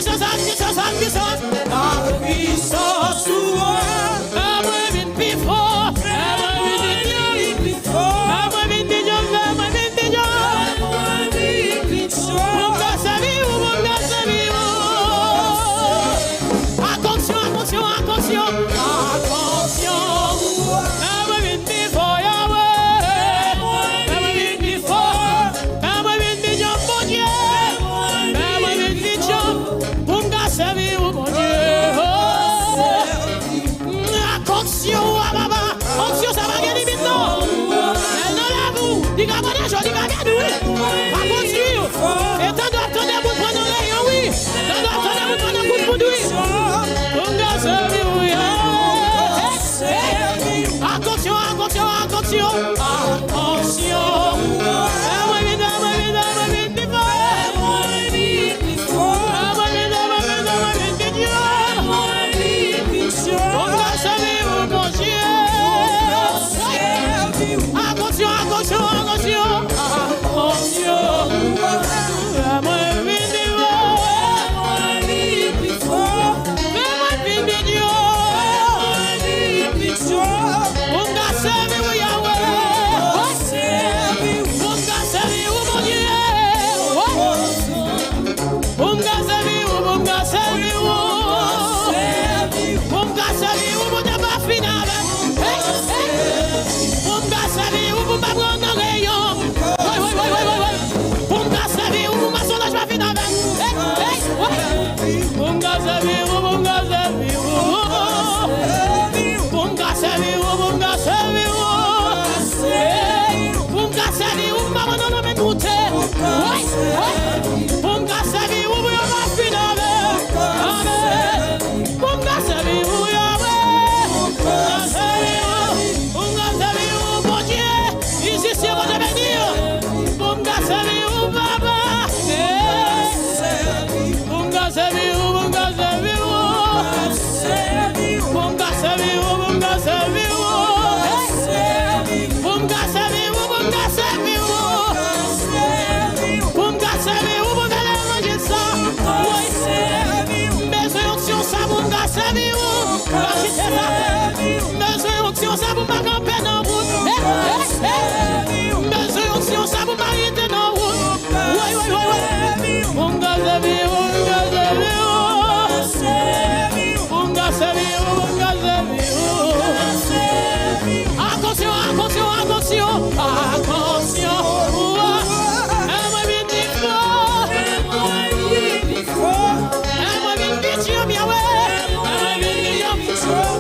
puissance, la puissance, la puissance. La puissance, la moi vite plus fort. La moi vite plus fort. La moi vite plus fort. La moi vite plus fort. La moi vite plus fort. Mon gars, ça vit où, mon gars, ça vit où. Attention, attention, attention. Attention. La moi vite plus fort, Yahweh. La moi vite plus fort. La moi vite plus fort, mon Dieu. La moi vite plus fort. Mon gars, ça vit où, mon Dieu. Attention, Ababa. Attention, ça va gagner maintenant. Elle dans la boue. Dis qu'à mon âge, dis qu'à gagner. Pas continuer. Et t'en dois attendre pour prendre un rayon, oui. T'en dois attendre pour prendre un coup de poudre, oui. Mon gars, ça vit où, attention, attention, attention. Attention. Moi, vite, moi, vite, moi, vite, vite, moi, vite, vite, moi, vite, vite, vite, mon gars, ça vit où, mon Dieu. Attention, attention, attention. Attention. Moi, vite, vite, moi, vite, vite, moi, vite, vite, mon gars, ça vit où, Yahweh. Mon gars, ça vit où, mon Dieu. Mon gars, ça vit où, mon gars, ça vit où. Mon gars, ça vit où, mon Dieu, pas final. Mon gars, ça vit où, pour pas prendre un rayon. Mon gars, ça vit où, pour ma sondage pas final. Mon gars, ça vit où, mon gars, ça vit où. Mon gars, ça vit où, mon gars, ça vit où. Mon gars, ça vit où, maman, non, non, mais tout est. Mon gars, ça vit où, ma fille, amen. Mon gars, ça vit où, Yahweh. Mon gars, ça vit où. Mon gars, ça vit où, mon Dieu. Ici, c'est mon avenir. Mon gars, ça vit où, papa. Mon gars, ça vit où, mon gars, ça vit où. Mon gars, ça vit où, mon gars, ça vit où. Mon gars, ça vit où, mon gars, ça vit où. Mon gars, ça vit où, mon gars, manger ça. Besoin d'onction, ça, mon gars, ça vit où. Besoin d'onction, ça, pour ma campagne dans route. Besoin d'onction, ça, pour m'arrêter dans route. Mon gars, ça vit où, mon gars, ça vit où. Mon gars, ça vit où, mon gars, ça vit où. Attention, attention, attention. Attention. Moi, vite, vite, fort. Moi, vite, vite, yo, bien, ouais. Moi, vite, vite, yo.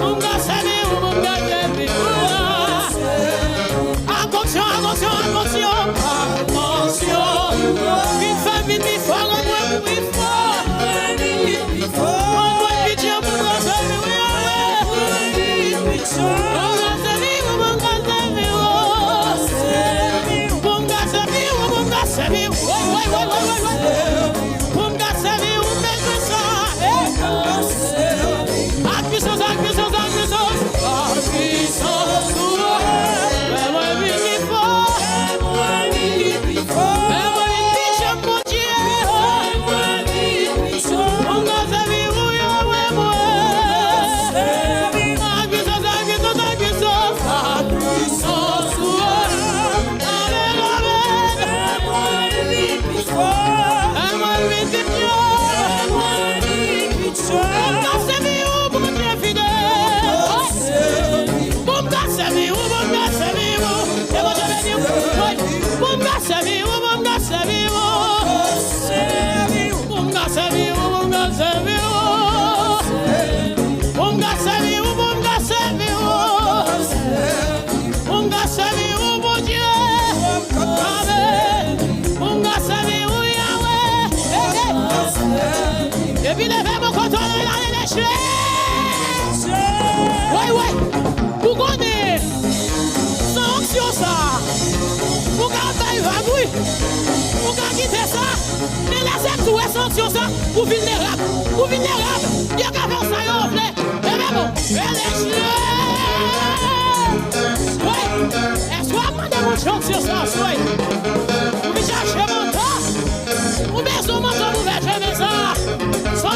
Mon gars, ça vit où, mon gars, ça vit où. Attention, attention, attention. Attention. Vite, fort, vite, vite, fort. Moi, vite, fort. Moi, vite, yo, mon gars, ça vit où, ouais. Mon gars, ça vit où, mon gars, ça vit où. Mon gars, ça vit où, mon gars, ça vit où. Mon gars, ça vit où, mais que ça. A puissance, a puissance, a puissance. A puissance, moi, vite, vite, fort. Moi, vite, vite, fort. Moi, vite, vite, mon Dieu. Mon gars, ça vit où, Yahweh, moi. A puissance, a puissance, a puissance. A puissance, amen, amen. Moi, vite, vite, fort. Moi, vite, vite, mon gars, ça vit où, mon Dieu fidèle. Mon gars, ça vit où, mon gars, ça vit où. Et moi, je vais dire, mon gars, ça vit où, mon gars, ça vit où. Mon gars, ça vit où, mon gars, ça vit où. Mon gars, ça vit où, mon gars, ça vit où. Mon gars, ça vit où, mon Dieu. Amen. Mon gars, ça vit où, Yahweh. Et puis, levez mon contrôle, il a lâché. Ouais. Pour qu'on ait sans option, ça. Pour qu'on aille à oui. Pour qu'on quitte ça. Mais laissez tout sans option, ça. Pour vulnérable. Pour vulnérable. Il y a qu'à faire ça, il y a un flé. Mais bon, lâché. Ouais. Est-ce qu'on a demandé mon chance sur ça, ouais. Vous me cherchez mon temps. Vous mettez mon temps, vous mettez ça. Sans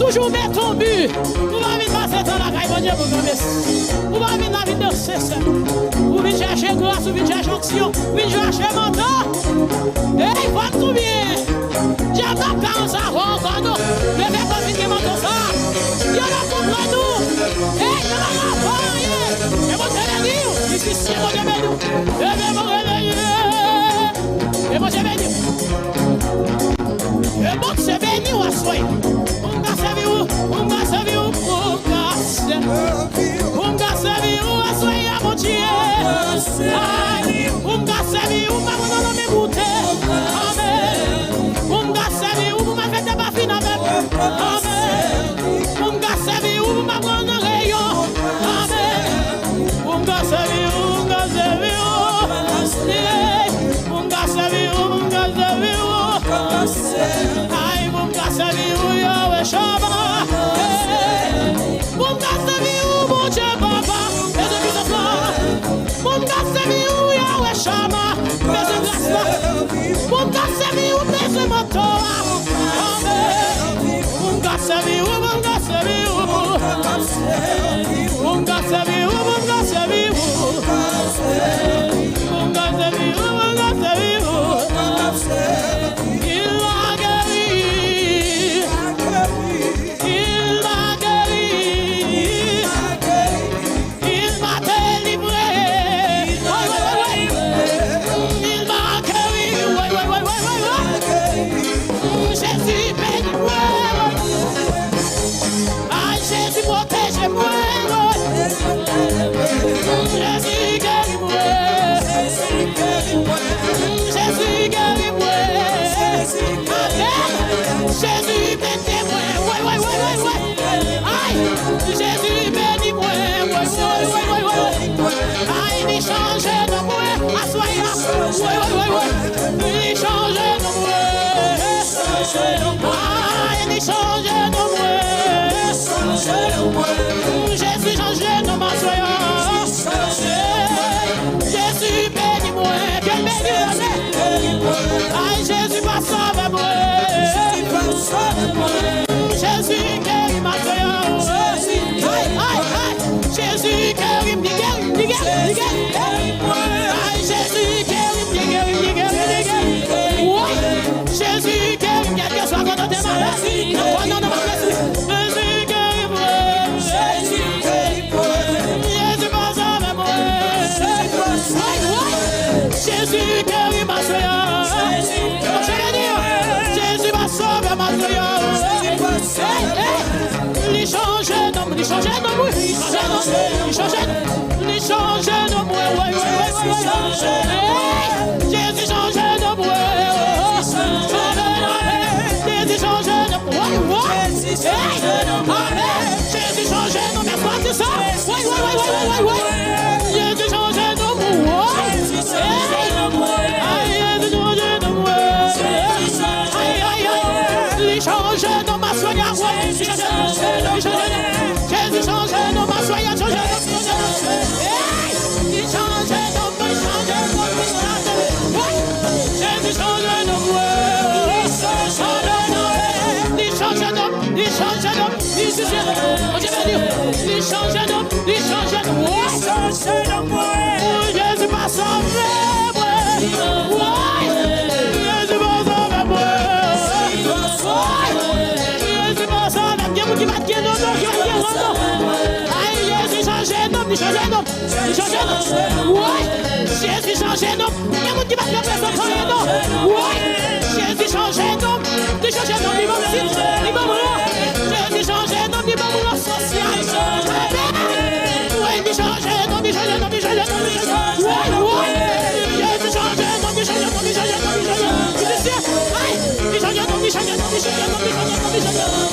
toujours mettre ton but. Vous va venir passer dans la caille, mon Dieu, vous va venir la vie de cesse. Vous venez chercher grâce, vous venez chercher action, vous venez chercher mentor. Et il va tout bien. J'ai pas quand ça va encore nous. Mais fais pas venir mentor ça. Il y en a contre nous. Et il y en a pas rien. Et moi, je vais dire, ici, c'est mon Dieu, mais nous. Et moi, je vais dire. Et bon, c'est béni ou à soi. On va servir où? On va servir où? On va servir où? À soi, à mon Dieu. On va servir où? Ma bonne dans mes bouteilles. Amen. On va servir où? Ma fête de ma fille. Amen. On va servir où? Ma bonne rayon. Amen. On va servir où? On va servir où? On va servir où? On va servir où? Aïe, mon gars, c'est où Yahweh Shabbat. Mon gars, c'est où mon Dieu Papa. Et de puissance là. Mon gars, c'est où Yahweh Shabbat. Mais de grâce là. Mon gars, c'est où mais de mentor. Amen. Mon gars, c'est où, mon gars, c'est où. Mon gars, c'est où, mon gars, c'est où. Mon gars, c'est où, mon gars, c'est où. Jésus bénis-moi, ouais. Aïe, Jésus bénis-moi, ouais. Aïe, il change de moi, assoya, ouais. Il change de moi, aïe, il change de moi. Jésus change de moi, assoya. Jésus bénis-moi, quel béni, aïe, Jésus passe avec moi. Jésus guérit ma soeur. Aïe, Jésus guérit, aïe, Jésus guérit. Ouais, Jésus guérit, quel que soit quand on est malade. Non, Jésus guérit moi. Jésus passe avec moi. Jésus guérit ma soeur. Jésus va sauver ma soeur. Il change d'homme, il change d'homme, il change d'homme, ouais. Jésus change d'homme, Jésus change d'homme, ouais. Jésus change d'homme, mais quoi c'est ça? Ouais. Jésus change d'homme, ouais. Il change d'homme, ma soeur, ouais. Jésus change d'homme, ma soeur, il change Jésus change d'homme, Jésus passe avec moi. Jésus passe avec moi. Jésus passe avec moi. Qui va te guérir, aïe, Jésus change d'homme, il change d'homme. Ouais, Jésus change d'homme. Il y a qui va te faire son nom. Ouais, Jésus change d'homme. Il change d'homme, il va me dire, il va me rendre. Jésus change d'homme, il va me rendre social. Ouais, il change d'homme, il change d'homme. Ouais, Jésus change d'homme, il change d'homme. Il change d'homme.